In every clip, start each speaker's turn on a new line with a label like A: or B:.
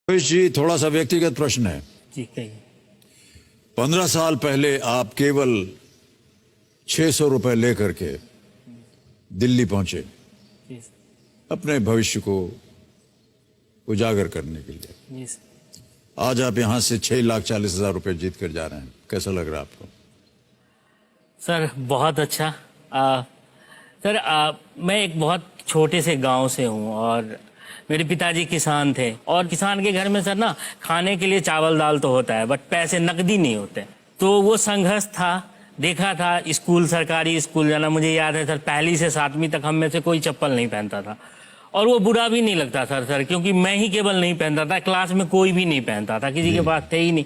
A: रमेश जी, थोड़ा सा व्यक्तिगत प्रश्न है।
B: जी कहिए।
A: 15 साल पहले आप केवल 600 रुपए लेकर के दिल्ली पहुंचे
B: जी
A: अपने भविष्य को उजागर करने के लिए।
B: जी सर।
A: आज आप यहां से 6,40,000 रुपए जीत कर जा रहे हैं, कैसा लग रहा है आपको?
B: सर बहुत अच्छा। सर मैं एक बहुत छोटे से गांव से हूं और मेरे पिताजी किसान थे और किसान के घर में सर ना खाने के लिए चावल दाल तो होता है बट पैसे नकदी नहीं होते। तो वो संघर्ष था, देखा था। स्कूल, सरकारी स्कूल जाना, मुझे याद है सर 1ली से 7वीं तक हम में से कोई चप्पल नहीं पहनता था और वो बुरा भी नहीं लगता सर क्योंकि मैं ही केवल नहीं पहनता था, क्लास में कोई भी नहीं पहनता था, किसी के पास थे ही नहीं।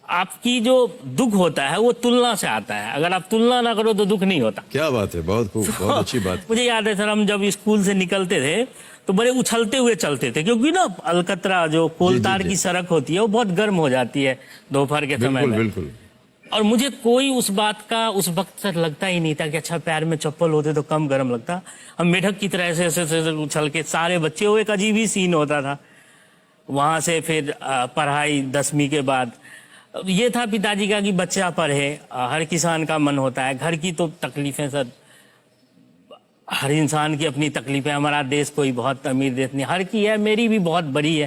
B: आपकी जो दुख होता है वो तुलना से आता है, अगर आप तुलना ना करो तो दुख नहीं होता।
A: क्या बात है, बहुत खूब, बहुत अच्छी बात।
B: मुझे याद है सर, हम जब स्कूल से निकलते थे तो बड़े उछलते हुए चलते थे क्योंकि ना अलकतरा जो कोलतार की सड़क होती है वो बहुत गर्म हो जाती है दोपहर के समय में।
A: बिल्कुल।
B: और मुझे कोई उस बात का उस वक्त सर लगता ही नहीं था कि अच्छा पैर में चप्पल होते तो कम गर्म लगता। हम मेढक की तरह ऐसे उछल के सारे बच्चे, वो एक अजीब ही सीन होता था। वहां से फिर पढ़ाई 10वीं के बाद ये था पिताजी का कि बच्चा पढ़े। हर किसान का मन होता है, घर की तो तकलीफें सर, हर इंसान की अपनी तकलीफें। हमारा देश कोई बहुत अमीर देश नहीं, हर की है, मेरी भी बहुत बड़ी है।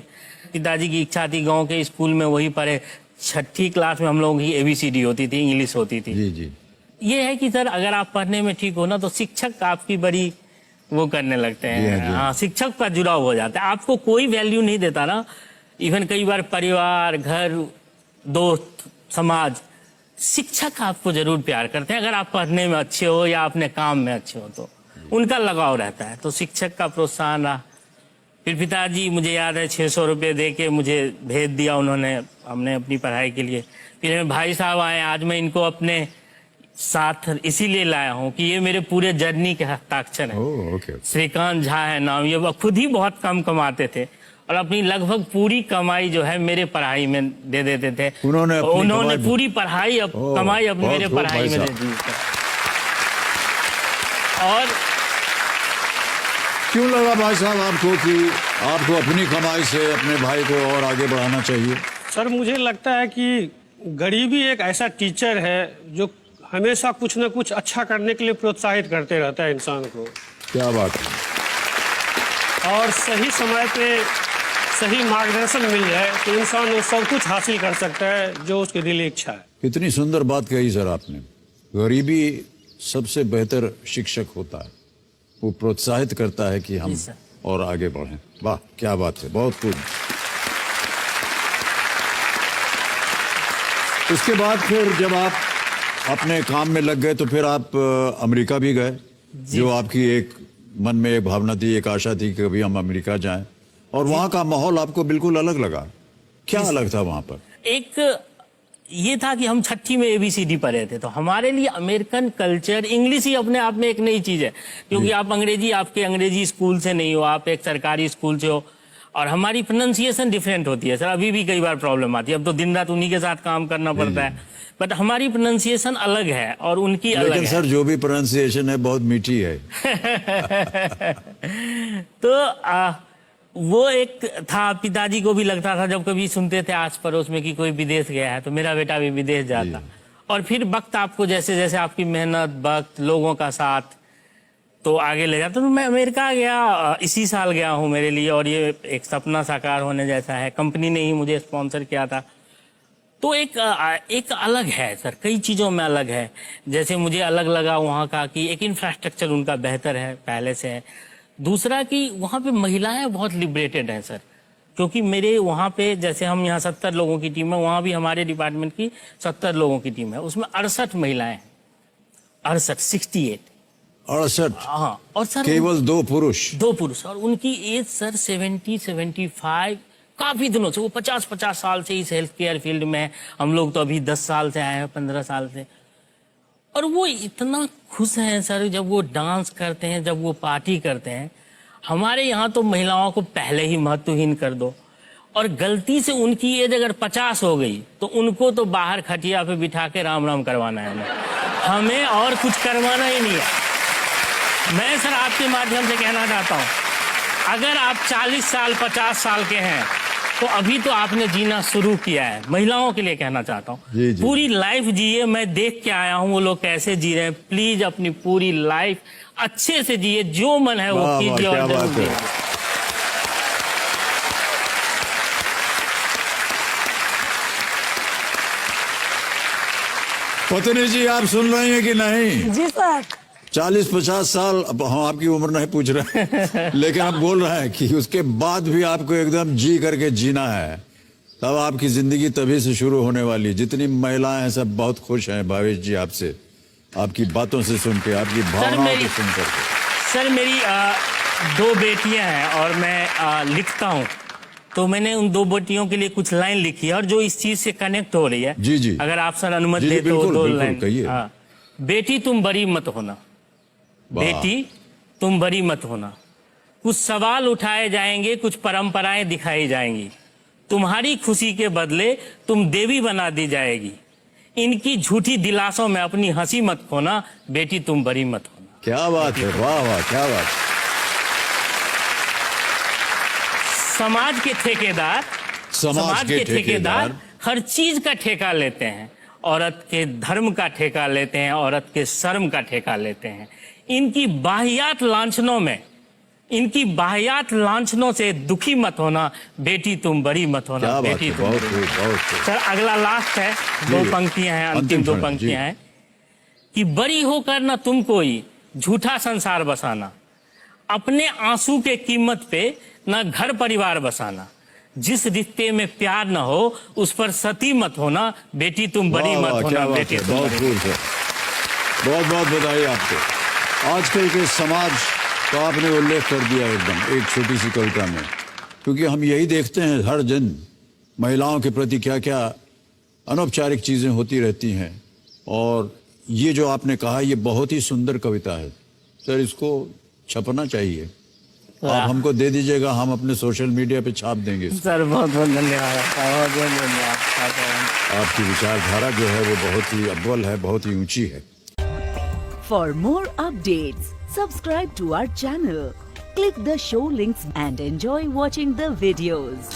B: पिताजी की इच्छा थी गांव के स्कूल में वही पढ़े। 6ठी क्लास में हम लोगों की ABCD होती थी, इंग्लिश होती थी।
A: जी।
B: ये है कि सर अगर आप पढ़ने में ठीक हो ना तो शिक्षक आपकी बड़ी वो करने लगते हैं। हाँ, शिक्षक का जुड़ाव हो जाता है, आपको कोई वैल्यू नहीं देता ना। इवन कई बार परिवार, घर, दोस्त, समाज, शिक्षक आपको जरूर प्यार करते हैं अगर आप पढ़ने में अच्छे हो या अपने काम में अच्छे हो तो उनका लगाव रहता है। तो शिक्षक का प्रोत्साहन रहा। फिर पिताजी, मुझे याद है 600 रुपये दे के मुझे भेज दिया उन्होंने, हमने अपनी पढ़ाई के लिए। फिर मेरे भाई साहब आए, आज मैं इनको अपने साथ इसीलिए लाया हूँ कि ये मेरे पूरे जर्नी के हस्ताक्षर हैं। श्रीकांत झा है नाम, ये खुद ही बहुत कम कमाते थे और अपनी लगभग पूरी कमाई जो है मेरे पढ़ाई में दे देते थे। उन्होंने पूरी पढ़ाई कमाई अब मेरे पढ़ाई में दे दी। और
A: क्यों लगा भाई साहब आपको कि आपको अपनी कमाई से अपने भाई को और आगे बढ़ाना चाहिए?
C: सर मुझे लगता है कि गरीबी एक ऐसा टीचर है जो हमेशा कुछ न कुछ अच्छा करने के लिए प्रोत्साहित करते रहता है इंसान को।
A: क्या बात है।
C: और सही समय पे सही मार्गदर्शन मिल जाए तो इंसान वो सब कुछ हासिल कर सकता है जो उसकी दिली इच्छा है।
A: कितनी सुंदर बात कही सर आपने। गरीबी सबसे बेहतर शिक्षक होता है, वो प्रोत्साहित करता है कि हम और आगे बढ़ें। वाह क्या बात है, बहुत खूब। उसके बाद फिर जब आप अपने काम में लग गए तो फिर आप अमेरिका भी गए, जो आपकी एक मन में एक भावना थी, एक आशा थी कि कभी हम अमेरिका जाएं, और वहां का माहौल आपको बिल्कुल अलग लगा। क्या अलग था वहां पर?
B: एक ये था कि हम 6ठी में ABCD पढ़े थे तो हमारे लिए अमेरिकन कल्चर, इंग्लिश ही अपने आप में एक नई चीज है क्योंकि आप अंग्रेजी, आपके अंग्रेजी स्कूल से नहीं हो, आप एक सरकारी स्कूल से हो और हमारी प्रोनाउंसिएशन डिफरेंट होती है सर। अभी भी कई बार प्रॉब्लम आती है, अब तो दिन रात उन्हीं के साथ काम करना पड़ता है, बट हमारी प्रोनाउंसिएशन अलग है और उनकी अलग है।
A: लेकिन सर जो भी प्रोनाउंसिएशन है बहुत मीठी है।
B: तो वो एक था, पिताजी को भी लगता था जब कभी सुनते थे आस पड़ोस में कि कोई विदेश गया है तो मेरा बेटा भी विदेश जाता। और फिर वक्त आपको जैसे जैसे आपकी मेहनत, वक्त, लोगों का साथ तो आगे ले जाता। तो मैं अमेरिका गया, इसी साल गया हूँ मेरे लिए, और ये एक सपना साकार होने जैसा है। कंपनी ने ही मुझे स्पॉन्सर किया था। तो एक अलग है सर, कई चीज़ों में अलग है। जैसे मुझे अलग लगा वहाँ का कि एक इंफ्रास्ट्रक्चर उनका बेहतर है, पहले से है। दूसरा कि वहाँ पे महिलाएं बहुत लिबरेटेड हैं सर, क्योंकि मेरे वहाँ पे जैसे हम यहाँ 70 लोगों की टीम है, वहाँ भी हमारे डिपार्टमेंट की 70 लोगों की टीम है, उसमें 68 महिलाएं हैं। 68। हाँ, और सर
A: केवल 2 पुरुष
B: और उनकी एज सर 70-75, काफी दिनों से, वो 50-50 साल से इस हेल्थ केयर फील्ड में है। हम लोग तो अभी 10 साल से आए हैं, 15 साल से। और वो इतना खुश हैं सर जब वो डांस करते हैं, जब वो पार्टी करते हैं। हमारे यहाँ तो महिलाओं को पहले ही महत्वहीन कर दो, और गलती से उनकी एज अगर 50 हो गई तो उनको तो बाहर खटिया पे बिठा के राम राम करवाना है, हमें और कुछ करवाना ही नहीं है। मैं सर आपके माध्यम से कहना चाहता हूँ, अगर आप 40 साल 50 साल के हैं तो अभी तो आपने जीना शुरू किया है, महिलाओं के लिए कहना चाहता
A: जी,
B: हूँ,
A: जी।
B: पूरी लाइफ जिए। मैं देख के आया हूँ वो लोग कैसे जी रहे हैं। प्लीज अपनी पूरी लाइफ अच्छे से जिए, जो मन है वो
A: वाह, वाह,
B: कीजिए और
A: क्या
B: जरूर
A: बात है।
B: जिए।
A: पत्नी जी आप सुन रही हैं कि नहीं?
D: जी सर।
A: 40-50 साल, अब हम आपकी उम्र नहीं पूछ रहे हैं लेकिन हम बोल रहे हैं कि उसके बाद भी आपको एकदम जी करके जीना है, तब आपकी जिंदगी तभी से शुरू होने वाली है। जितनी महिलाएं हैं सब बहुत खुश हैं भावेश जी आपसे, आपकी बातों से सुन के, आपकी भावनाओं
B: मेरी-
A: को सुन करके।
B: सर मेरी 2 बेटियां हैं और मैं लिखता हूँ, तो मैंने उन 2 बेटियों के लिए कुछ लाइन लिखी है और जो इस चीज से कनेक्ट हो रही है।
A: जी, जी।
B: अगर आप सर अनुमति
A: जी, जी,
B: दे तो
A: बिल्कुल,
B: 2
A: बिल्कुल,
B: लाइन।
A: कहिए।
B: हाँ। बेटी तुम बड़ी मत होना,
A: वाह।
B: बेटी तुम बड़ी मत होना, कुछ सवाल उठाए जाएंगे, कुछ परंपराएं दिखाई जाएंगी, तुम्हारी खुशी के बदले तुम देवी बना दी जाएगी, इनकी झूठी दिलासों में अपनी हंसी मत खोना, बेटी तुम बड़ी मत होना।
A: क्या बात है, वाह वाह, क्या बात।
B: समाज के ठेकेदार
A: समाज के ठेकेदार
B: हर चीज का ठेका लेते हैं, औरत के धर्म का ठेका लेते हैं, औरत के शर्म का ठेका लेते हैं। इनकी बाहियात लांछनों से दुखी मत होना, बेटी तुम बड़ी मत होना,
A: क्या बात
B: बेटी
A: है,
B: तुम
A: बहुत
B: बड़ी
A: खूब,
B: मत
A: बहुत खूब।
B: होना। सर अगला लास्ट है, 2
A: जी।
B: पंक्तियां हैं, अंतिम
A: अंतिम
B: 2
A: क्षण,
B: पंक्तियां
A: जी।
B: हैं कि बड़ी होकर न तुम कोई झूठा संसार बसाना, अपने आंसू के कीमत पे न घर परिवार बसाना, जिस रिश्ते में प्यार न हो उस पर सती मत होना, बेटी तुम बड़ी
A: वाह, वाह,
B: मत
A: क्या
B: होना,
A: बात
B: बेटी
A: है,
B: तुम
A: बहुत
B: बड़ी।
A: खूब सर, बहुत बहुत बधाई आपको। आजकल के समाज का आपने उल्लेख कर दिया एकदम एक छोटी सी कविता में, क्योंकि हम यही देखते हैं हर दिन महिलाओं के प्रति क्या क्या अनौपचारिक चीजें होती रहती हैं। और ये जो आपने कहा ये बहुत ही सुंदर कविता है सर, इसको छपना चाहिए। आप हमको दे दीजिएगा, हम अपने सोशल मीडिया पे छाप देंगे इसको।
B: सर बहुत बहुत धन्यवाद, बहुत बहुत धन्यवाद।
A: आपकी विचारधारा जो है वो बहुत ही अव्वल है, बहुत ही ऊंची है।
D: For more updates, subscribe to our channel, click the show links and enjoy watching the videos.